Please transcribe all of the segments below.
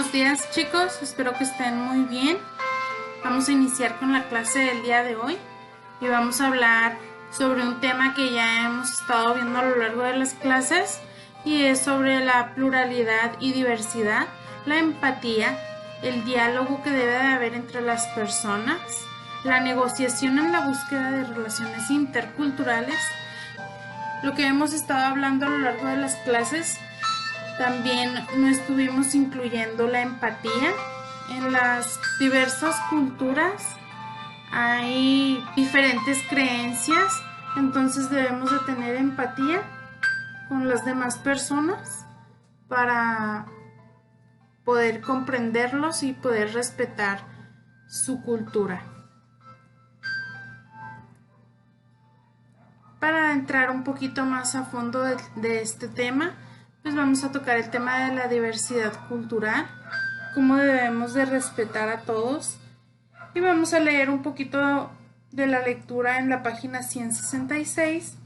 Buenos días chicos, espero que estén muy bien. Vamos a iniciar con la clase del día de hoy y vamos a hablar sobre un tema que ya hemos estado viendo a lo largo de las clases y es sobre la pluralidad y diversidad, la empatía, el diálogo que debe de haber entre las personas, la negociación en la búsqueda de relaciones interculturales, lo que hemos estado hablando a lo largo de las clases. También no estuvimos incluyendo la empatía. En las diversas culturas hay diferentes creencias, entonces debemos de tener empatía con las demás personas para poder comprenderlos y poder respetar su cultura. Para entrar un poquito más a fondo de este tema, pues vamos a tocar el tema de la diversidad cultural, cómo debemos de respetar a todos, y vamos a leer un poquito de la lectura en la página 166,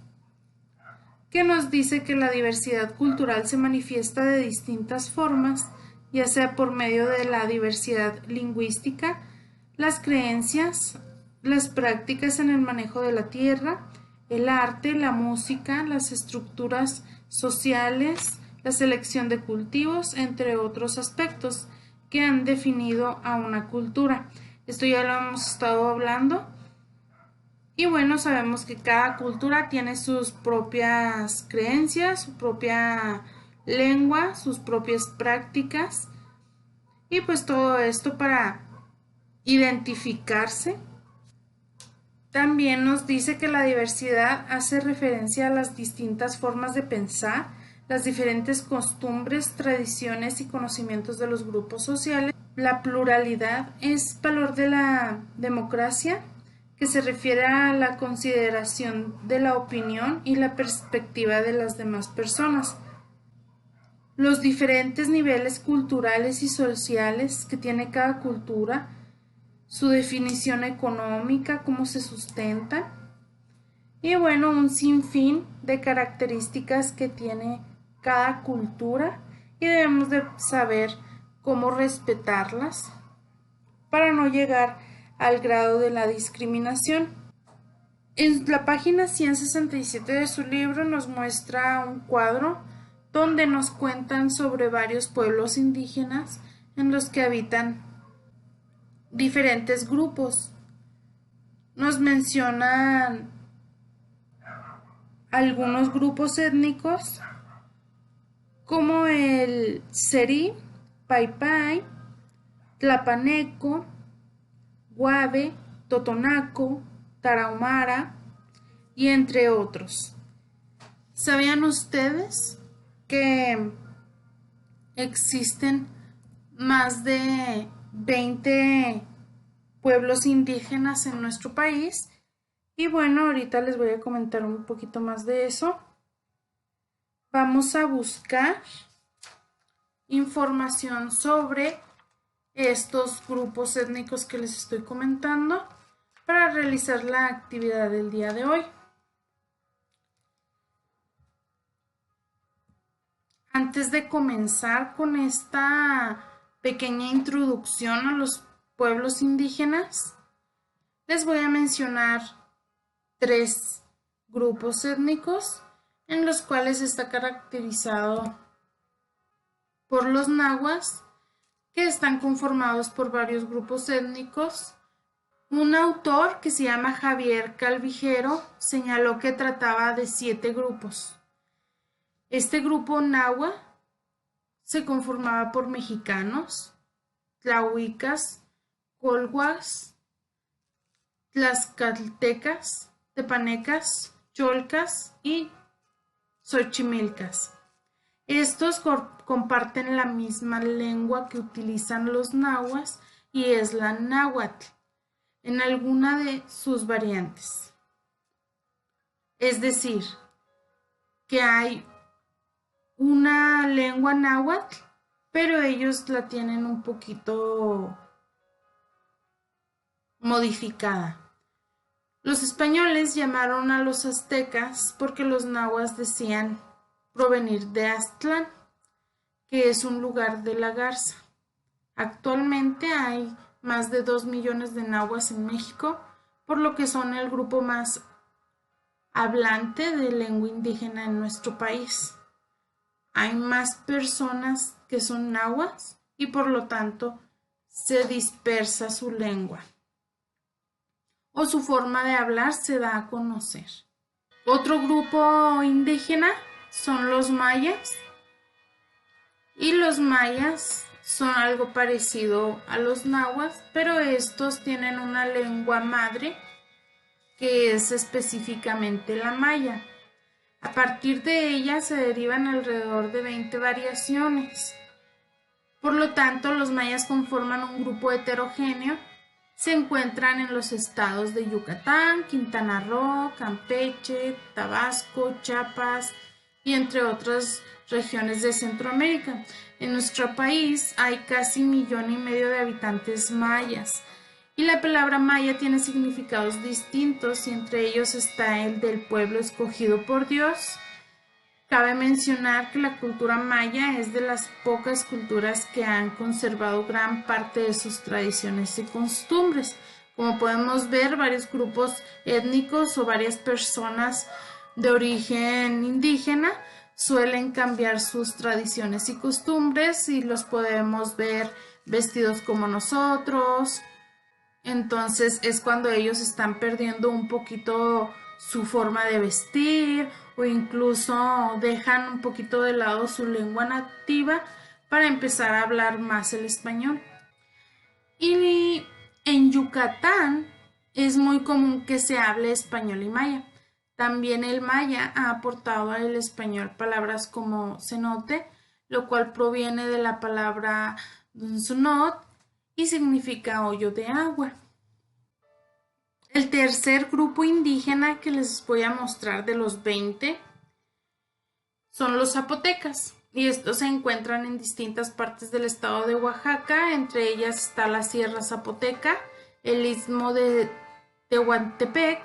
que nos dice que la diversidad cultural se manifiesta de distintas formas, ya sea por medio de la diversidad lingüística, las creencias, las prácticas en el manejo de la tierra, el arte, la música, las estructuras sociales, la selección de cultivos, entre otros aspectos que han definido a una cultura. Esto ya lo hemos estado hablando. Y bueno, sabemos que cada cultura tiene sus propias creencias, su propia lengua, sus propias prácticas. Y pues todo esto para identificarse. También nos dice que la diversidad hace referencia a las distintas formas de pensar, las diferentes costumbres, tradiciones y conocimientos de los grupos sociales. La pluralidad es valor de la democracia, que se refiere a la consideración de la opinión y la perspectiva de las demás personas. Los diferentes niveles culturales y sociales que tiene cada cultura, su definición económica, cómo se sustentan, y bueno, un sinfín de características que tiene cada cultura y debemos de saber cómo respetarlas para no llegar al grado de la discriminación. En la página 167 de su libro nos muestra un cuadro donde nos cuentan sobre varios pueblos indígenas en los que habitan diferentes grupos. Nos mencionan algunos grupos étnicos como el Seri, Paipai, Tlapaneco, Guave, Totonaco, Tarahumara y entre otros. ¿Sabían ustedes que existen más de 20 pueblos indígenas en nuestro país? Y bueno, ahorita les voy a comentar un poquito más de eso. Vamos a buscar información sobre estos grupos étnicos que les estoy comentando para realizar la actividad del día de hoy. Antes de comenzar con esta pequeña introducción a los pueblos indígenas, les voy a mencionar 3 grupos étnicos en los cuales está caracterizado por los nahuas, que están conformados por varios grupos étnicos. Un autor que se llama Javier Calvijero señaló que trataba de 7 grupos. Este grupo nahua se conformaba por mexicanos, tlahuicas, colhuas, tlaxcaltecas, tepanecas, cholcas y xochimilcas. Estos comparten la misma lengua que utilizan los nahuas y es la náhuatl en alguna de sus variantes. Es decir, que hay una lengua náhuatl, pero ellos la tienen un poquito modificada. Los españoles llamaron a los aztecas porque los nahuas decían provenir de Aztlán, que es un lugar de la garza. Actualmente hay más de 2 millones de nahuas en México, por lo que son el grupo más hablante de lengua indígena en nuestro país. Hay más personas que son nahuas y por lo tanto se dispersa su lengua o su forma de hablar se da a conocer. Otro grupo indígena son los mayas y los mayas son algo parecido a los nahuas, pero estos tienen una lengua madre que es específicamente la maya. A partir de ella se derivan alrededor de 20 variaciones. Por lo tanto, los mayas conforman un grupo heterogéneo. Se encuentran en los estados de Yucatán, Quintana Roo, Campeche, Tabasco, Chiapas y entre otras regiones de Centroamérica. En nuestro país hay casi 1,5 millones de habitantes mayas. Y la palabra maya tiene significados distintos y entre ellos está el del pueblo escogido por Dios. Cabe mencionar que la cultura maya es de las pocas culturas que han conservado gran parte de sus tradiciones y costumbres. Como podemos ver, varios grupos étnicos o varias personas de origen indígena suelen cambiar sus tradiciones y costumbres y los podemos ver vestidos como nosotros. Entonces es cuando ellos están perdiendo un poquito su forma de vestir o incluso dejan un poquito de lado su lengua nativa para empezar a hablar más el español. Y en Yucatán es muy común que se hable español y maya. También el maya ha aportado al español palabras como cenote, lo cual proviene de la palabra dunzunot y significa hoyo de agua. El tercer grupo indígena que les voy a mostrar de los 20 son los zapotecas y estos se encuentran en distintas partes del estado de Oaxaca, entre ellas está la Sierra Zapoteca, el Istmo de Tehuantepec,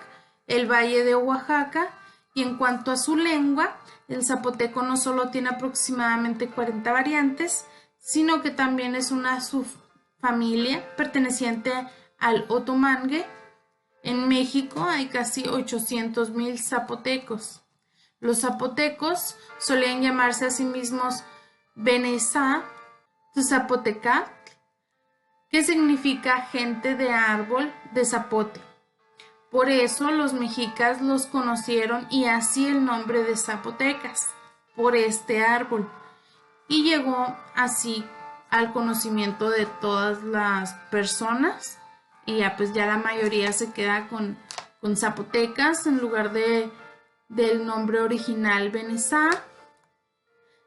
el Valle de Oaxaca y en cuanto a su lengua, el zapoteco no solo tiene aproximadamente 40 variantes, sino que también es una subfamilia perteneciente al otomangue. En México hay casi 800,000 zapotecos. Los zapotecos solían llamarse a sí mismos Benezá Tzapotecat, que significa gente de árbol de zapote. Por eso los mexicas los conocieron y así el nombre de zapotecas, por este árbol. Y llegó así al conocimiento de todas las personas y ya la mayoría se queda con zapotecas en lugar del nombre original Benezá.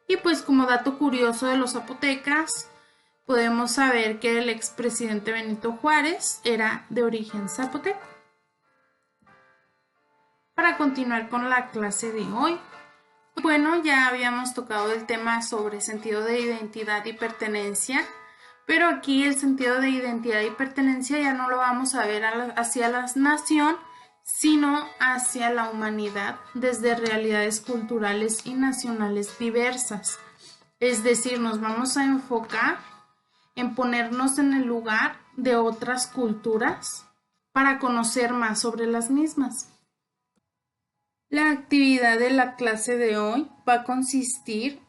Y pues como dato curioso de los zapotecas, podemos saber que el expresidente Benito Juárez era de origen zapoteco. Para continuar con la clase de hoy, bueno, ya habíamos tocado el tema sobre sentido de identidad y pertenencia, pero aquí el sentido de identidad y pertenencia ya no lo vamos a ver hacia la nación, sino hacia la humanidad desde realidades culturales y nacionales diversas. Es decir, nos vamos a enfocar en ponernos en el lugar de otras culturas para conocer más sobre las mismas. La actividad de la clase de hoy va a consistir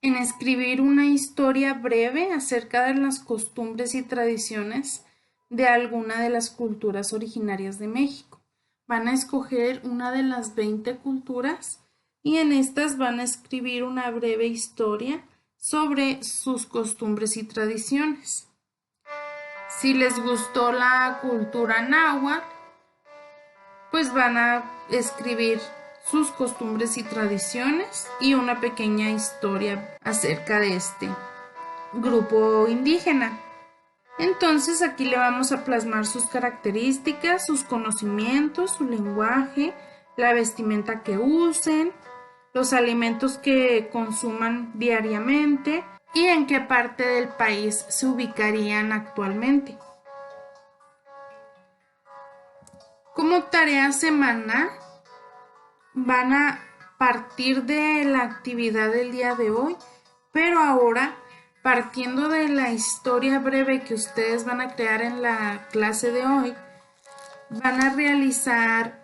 en escribir una historia breve acerca de las costumbres y tradiciones de alguna de las culturas originarias de México. Van a escoger una de las 20 culturas y en estas van a escribir una breve historia sobre sus costumbres y tradiciones. Si les gustó la cultura náhuatl, pues van a escribir sus costumbres y tradiciones y una pequeña historia acerca de este grupo indígena. Entonces aquí le vamos a plasmar sus características, sus conocimientos, su lenguaje, la vestimenta que usen, los alimentos que consuman diariamente y en qué parte del país se ubicarían actualmente. Como tarea semanal, van a partir de la actividad del día de hoy, pero ahora partiendo de la historia breve que ustedes van a crear en la clase de hoy, van a realizar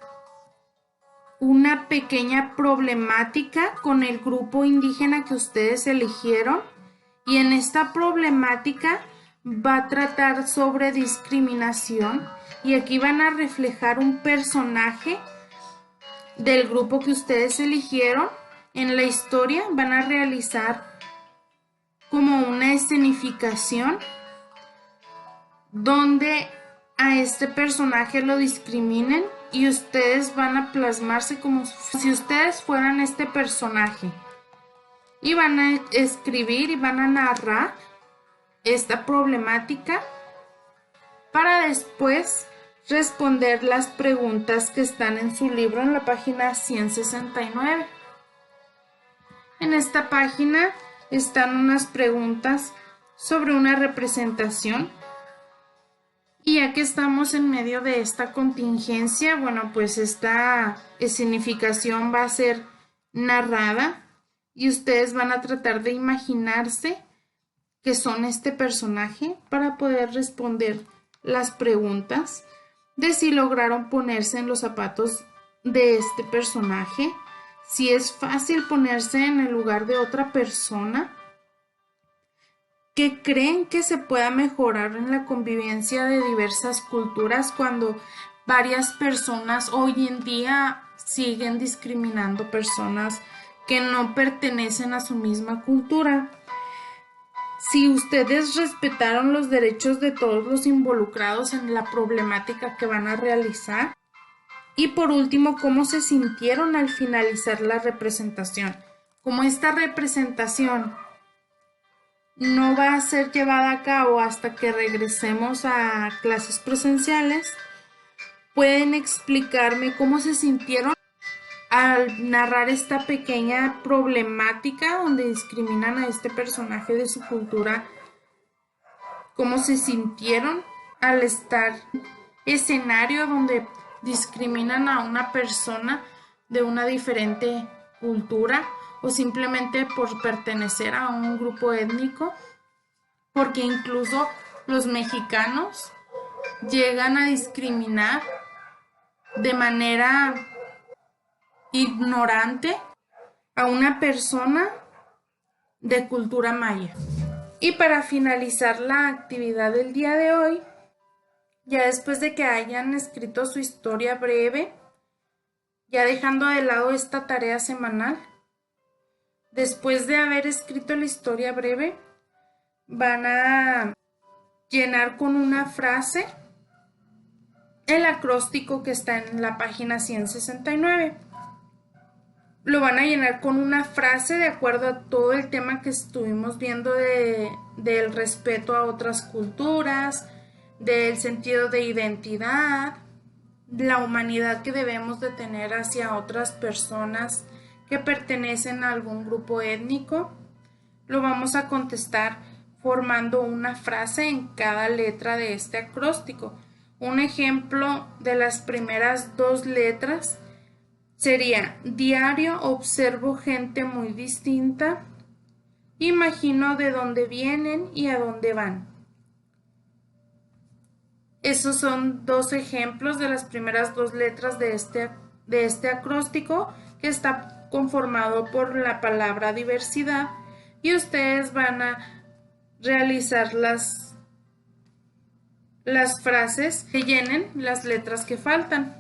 una pequeña problemática con el grupo indígena que ustedes eligieron, y en esta problemática va a tratar sobre discriminación, y aquí van a reflejar un personaje del grupo que ustedes eligieron. En la historia van a realizar como una escenificación donde a este personaje lo discriminen, y ustedes van a plasmarse como si ustedes fueran este personaje, y van a escribir y van a narrar esta problemática para después responder las preguntas que están en su libro en la página 169. En esta página están unas preguntas sobre una representación. Y ya que estamos en medio de esta contingencia, bueno, pues esta escenificación va a ser narrada y ustedes van a tratar de imaginarse que son este personaje para poder responder las preguntas de si lograron ponerse en los zapatos de este personaje, si es fácil ponerse en el lugar de otra persona, que creen que se pueda mejorar en la convivencia de diversas culturas cuando varias personas hoy en día siguen discriminando personas que no pertenecen a su misma cultura. Si ustedes respetaron los derechos de todos los involucrados en la problemática que van a realizar. Y por último, cómo se sintieron al finalizar la representación. Como esta representación no va a ser llevada a cabo hasta que regresemos a clases presenciales, pueden explicarme cómo se sintieron al narrar esta pequeña problemática donde discriminan a este personaje de su cultura, cómo se sintieron al estar en escenario donde discriminan a una persona de una diferente cultura o simplemente por pertenecer a un grupo étnico, porque incluso los mexicanos llegan a discriminar de manera ignorante a una persona de cultura maya. Y para finalizar la actividad del día de hoy, ya después de que hayan escrito su historia breve, ya dejando de lado esta tarea semanal, después de haber escrito la historia breve, van a llenar con una frase el acróstico que está en la página 169. Lo van a llenar con una frase de acuerdo a todo el tema que estuvimos viendo del respeto a otras culturas, del sentido de identidad, la humanidad que debemos de tener hacia otras personas que pertenecen a algún grupo étnico. Lo vamos a contestar formando una frase en cada letra de este acróstico. Un ejemplo de las primeras dos letras sería: diario observo gente muy distinta, imagino de dónde vienen y a dónde van. Esos son dos ejemplos de las primeras dos letras de este acróstico, que está conformado por la palabra diversidad, y ustedes van a realizar las frases que llenen las letras que faltan.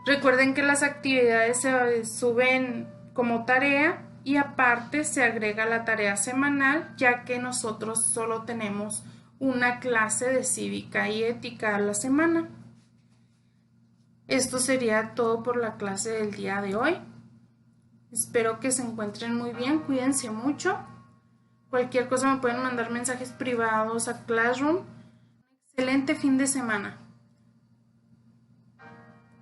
Recuerden que las actividades se suben como tarea y aparte se agrega la tarea semanal, ya que nosotros solo tenemos una clase de cívica y ética a la semana. Esto sería todo por la clase del día de hoy. Espero que se encuentren muy bien, cuídense mucho. Cualquier cosa me pueden mandar mensajes privados a Classroom. Excelente fin de semana.